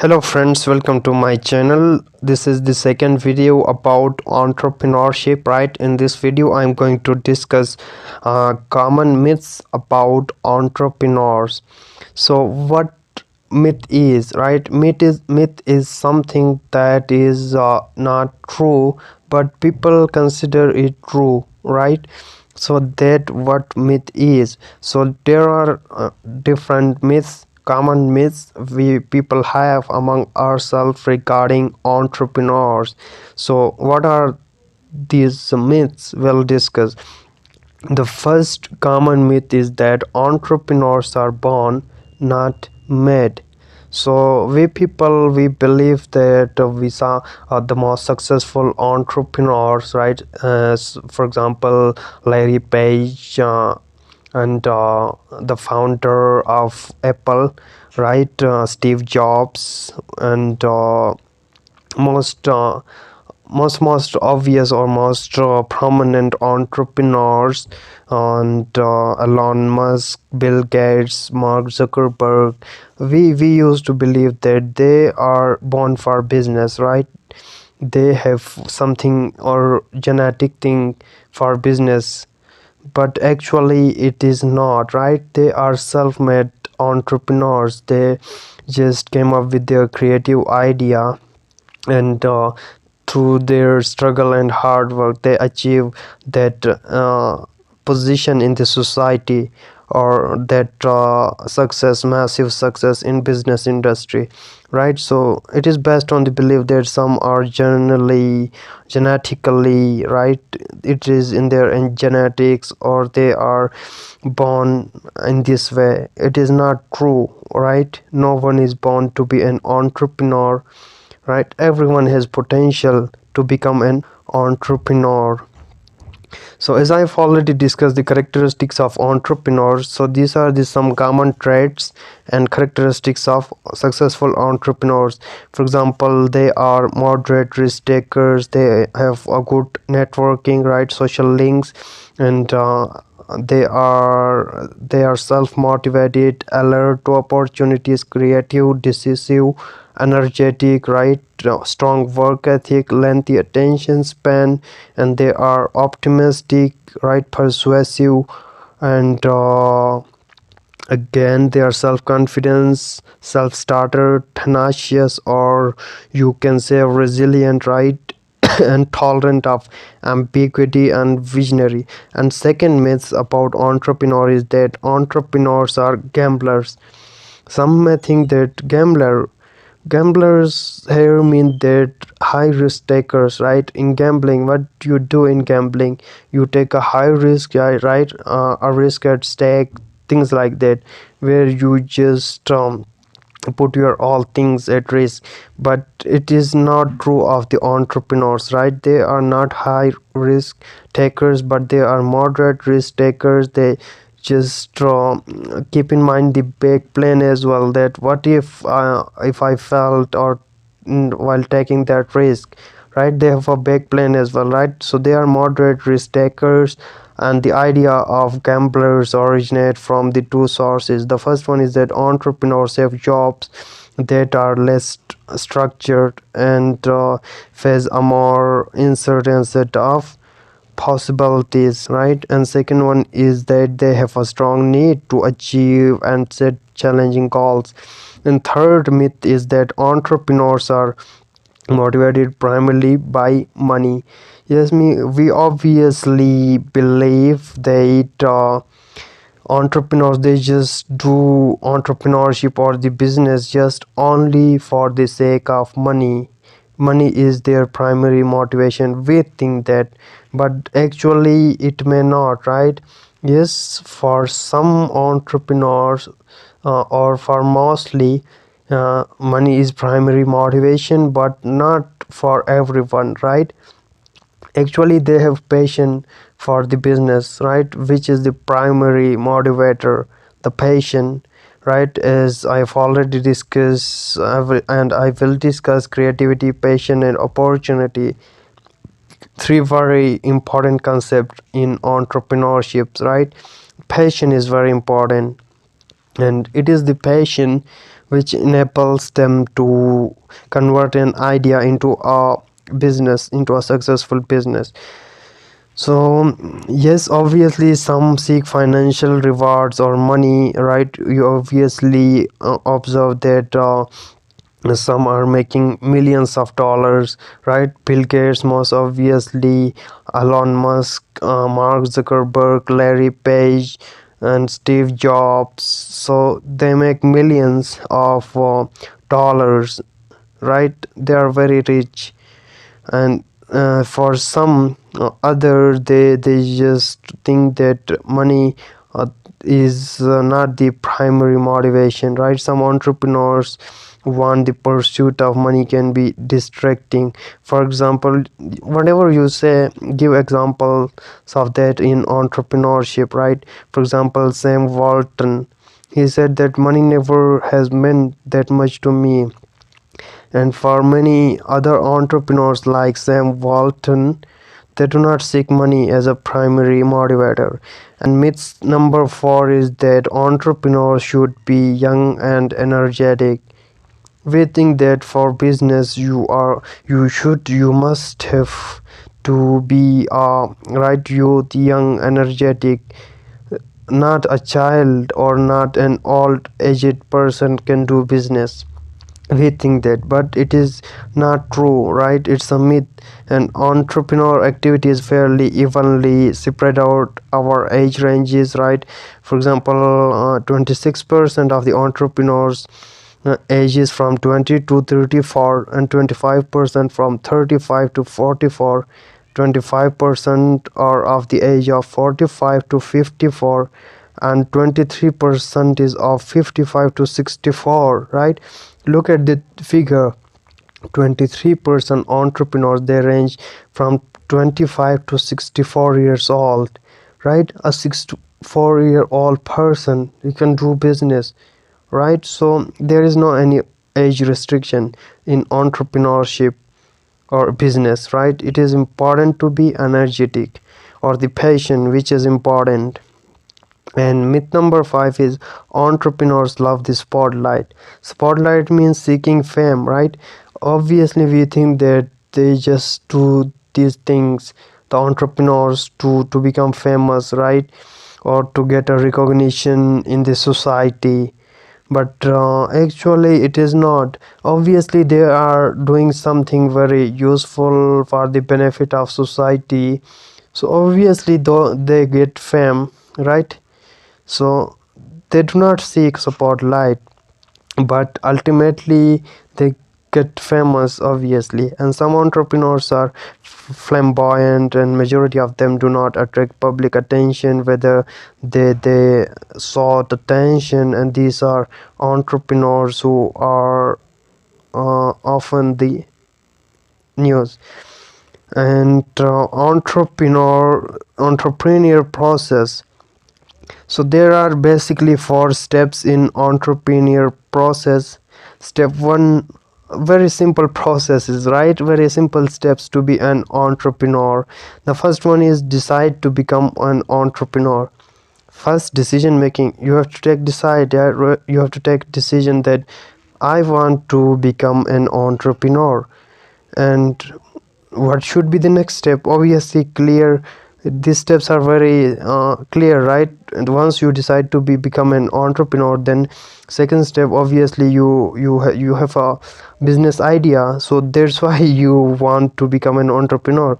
Hello friends, welcome to my channel. This is the second video about entrepreneurship. Right, in this video I'm going to discuss common myths about entrepreneurs. So what myth is, right? Myth is something that is not true, but people consider it true, right? So that what myth is. So there are different myths, common myths we people have among ourselves regarding entrepreneurs. So what are these myths? We'll discuss. The first common myth is that entrepreneurs are born, not made. So we believe that we saw the most successful entrepreneurs, right? For example, Larry Page, and the founder of Apple, right? Steve Jobs, and most most obvious or most prominent entrepreneurs, and Elon Musk, Bill Gates, Mark Zuckerberg. We used to believe that they are born for business, right? They have something or genetic thing for business, but actually it is not, right? They are self-made entrepreneurs. They just came up with their creative idea, and through their struggle and hard work they achieve that position in the society, or that success, massive success in business industry, right? So it is based on the belief that some are generally genetically, right? It is in their genetics, or they are born in this way. It is not true, right? No one is born to be an entrepreneur, right? Everyone has potential to become an entrepreneur. So as I've already discussed the characteristics of entrepreneurs, so these are the some common traits and characteristics of successful entrepreneurs. For example, they are moderate risk takers, they have a good networking, right, social links, and they are self-motivated, alert to opportunities, creative, decisive, energetic, right? Strong work ethic, lengthy attention span, and they are optimistic, right? Persuasive, and again they are self-confidence, self-starter, tenacious, or you can say resilient, right? And tolerant of ambiguity and visionary. And second myth about entrepreneur is that entrepreneurs are gamblers. Some may think that gamblers here mean that high risk takers, right? In gambling, what you do in gambling, you take a high risk, yeah, right? A risk at stake, things like that, where you just put your all things at risk. But it is not true of the entrepreneurs, right? They are not high risk takers, but they are moderate risk takers. They just keep in mind the big plan as well, that what if I felt, or while taking that risk, right? They have a big plan as well, right? So they are moderate risk takers. And the idea of gamblers originate from the two sources. The first one is that entrepreneurs have jobs that are less structured, and face a more uncertain set of possibilities, right? And second one is that they have a strong need to achieve and set challenging goals. And third myth is that entrepreneurs are motivated primarily by money. Yes, we obviously believe that entrepreneurs, they just do entrepreneurship or the business just only for the sake of money. Money is their primary motivation, we think that, but actually it may not, right? Yes, for some entrepreneurs, or for mostly, money is primary motivation, but not for everyone, right? Actually they have passion for the business, right? Which is the primary motivator, the passion, right? As I've already discussed, and I will discuss creativity, passion, and opportunity, three very important concepts in entrepreneurship, right? Passion is very important, and it is the passion which enables them to convert an idea into a business, into a successful business. So yes, obviously some seek financial rewards or money, right? You obviously observe that some are making millions of dollars, right? Bill Gates, most obviously, Elon Musk, Mark Zuckerberg, Larry Page, and Steve Jobs. So they make millions of dollars, right? They are very rich. And for some other, they just think that money is not the primary motivation, right? Some entrepreneurs want the pursuit of money can be distracting. For example, whatever you say, give examples of that in entrepreneurship, right? For example, Sam Walton, he said that money never has meant that much to me. And for many other entrepreneurs like Sam Walton, they do not seek money as a primary motivator. And myth number 4 is that entrepreneurs should be young and energetic. We think that for business you must have to be right youth, young, energetic. Not a child or not an old aged person can do business. We think that, but it is not true, right? It's a myth. And entrepreneur activity is fairly evenly spread out our age ranges, right? For example, 26% of the entrepreneurs ages from 20 to 34, and 25% from 35 to 44. 25% are of the age of 45 to 54, and 23% is of 55 to 64, right? Look at the figure. 23% entrepreneurs, they range from 25 to 64 years old, right? A 64-year-old person, you can do business, right? So there is no any age restriction in entrepreneurship or business, right? It is important to be energetic, or the passion which is important. And myth number 5 is entrepreneurs love the spotlight. Spotlight means seeking fame, right? Obviously we think that they just do these things, the entrepreneurs, to become famous, right? Or to get a recognition in the society. But actually it is not. Obviously they are doing something very useful for the benefit of society. So obviously though they get fame, right? So they do not seek spotlight, but ultimately they get famous, obviously. And some entrepreneurs are flamboyant, and majority of them do not attract public attention, whether they sought attention. And these are entrepreneurs who are often the news. And entrepreneur process. So there are basically 4 steps in entrepreneur process. Step 1, very simple processes, right? Very simple steps to be an entrepreneur. The first one is decide to become an entrepreneur. First, decision making. You have to take decision that I want to become an entrepreneur. And what should be the next step? Obviously clear. These steps are very clear, right? And once you decide to become an entrepreneur, then second step, obviously you have a business idea, so that's why you want to become an entrepreneur,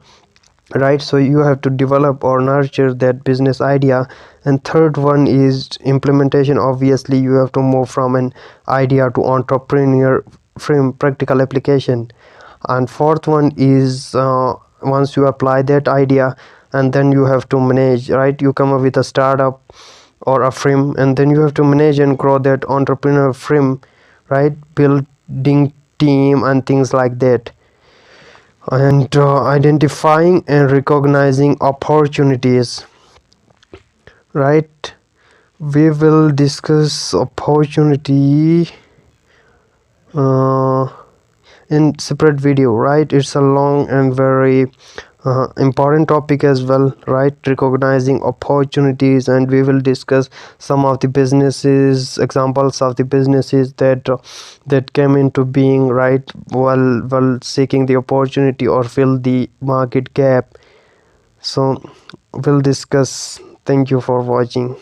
right? So you have to develop or nurture that business idea. And third one is implementation. Obviously you have to move from an idea to entrepreneur frame practical application. And fourth one is once you apply that idea, and then you have to manage, right? You come up with a startup or a frame, and then you have to manage and grow that entrepreneur frame, right? Building team and things like that. And identifying and recognizing opportunities, right? We will discuss opportunity in separate video, right? It's a long and very important topic as well, right? Recognizing opportunities, and we will discuss some of the businesses, examples of the businesses that came into being, right, while seeking the opportunity or fill the market gap. So we'll discuss. Thank you for watching.